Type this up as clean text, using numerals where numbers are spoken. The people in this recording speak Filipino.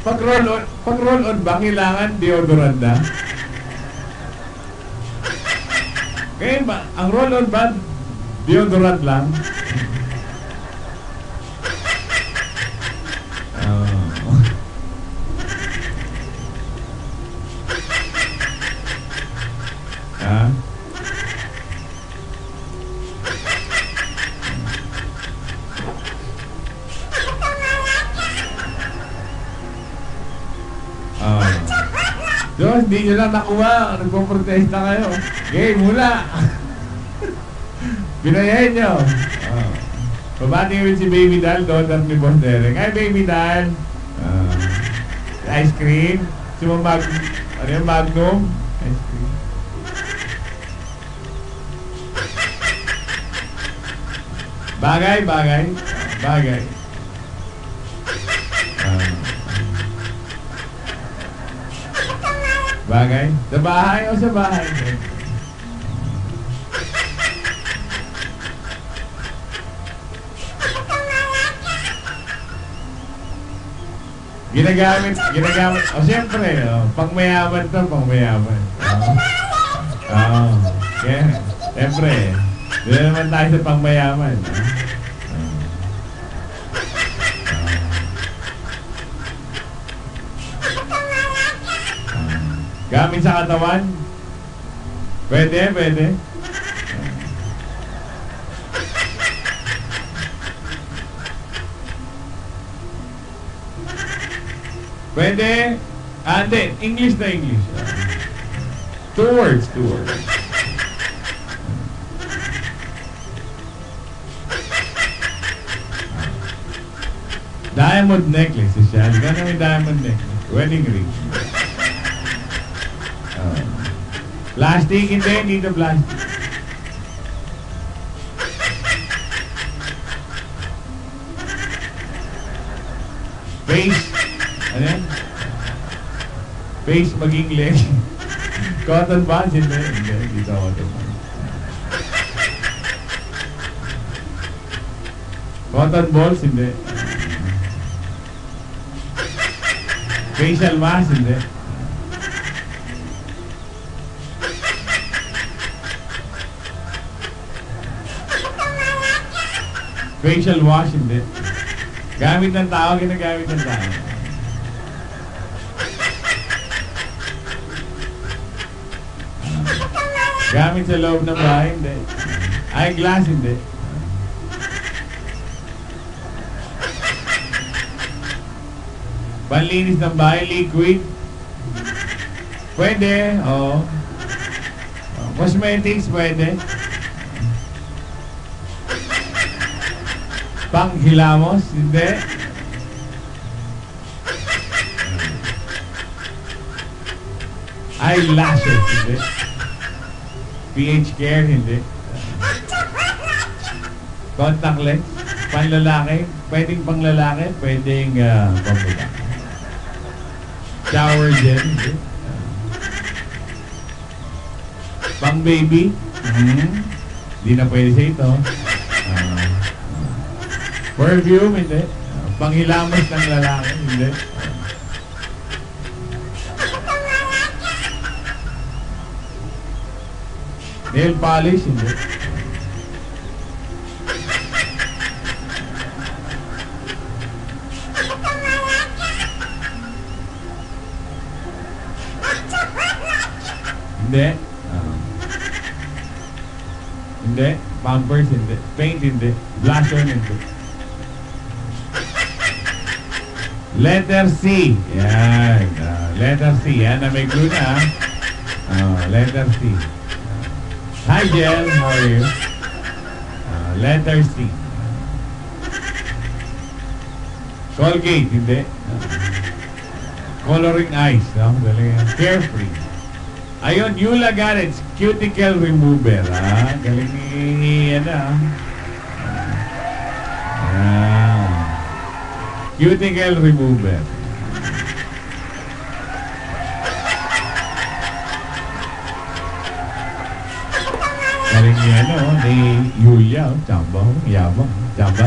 Pag roll on ba, kailangan deodorant na? Kaya ba, ang roll on ba, deodorant lang? Ha? Diyos, hindi nyo lang nakuha. Nagpo-protesta kayo. Okay, mula. Pinayahin nyo. Pabati ko si Baby Dal, daughter ni Boss Derek. Hi, Baby Dal. Ice cream. Ano yung Magnum? Ice cream. Bagay. Bagay? Sa bahay o sa bahay? Ginagamit. O siyempre, pangmayaman to, pangmayaman. Yeah. Siyempre, doon naman tayo sa pangmayaman. Gamit sa katawan? Pwede. Pwede. Hindi. English na English. Two words. Diamond necklace. Siya. Gano'n yung diamond necklace. Wedding ring. Plastic, hindi ito plastic. Face, ano yan? Face maging leg. Cotton buds, hindi ito cotton buds. Cotton balls, hindi. Facial mask, hindi. Facial wash, hindi. Gamit ng tao, ginagamit ng tao. Gamit sa loob ng bahay, hindi. Eyeglass, hindi. Panlinis ng bahay, liquid. Pwede, oo. Cosmetics, pwede. Panghilamos, hindi. Eyelashes, hindi. PH care, hindi. Contact lens, panlalaki. Pwedeng panglalaki, pwedeng pambuka. Shower gel, hindi. Pang baby, hindi na pwede sa ito. Perfume, hindi. Panghilamos ng lalaki, hindi. Nail polish, hindi. Hindi. Hindi. Pampers, hindi. Paint, hindi. Blush on, hindi. Letter C. Yan. Letter C. Yan na may clue na. Letter C. Hi, Jel. How are you? Letter C. Colgate. Hindi. Coloring eyes. Carefree. Ayun, Eula Garrett's cuticle remover. Galing ni, cuticle remover. Galing ni, ni Yulia. Chamba, yabang. Chamba.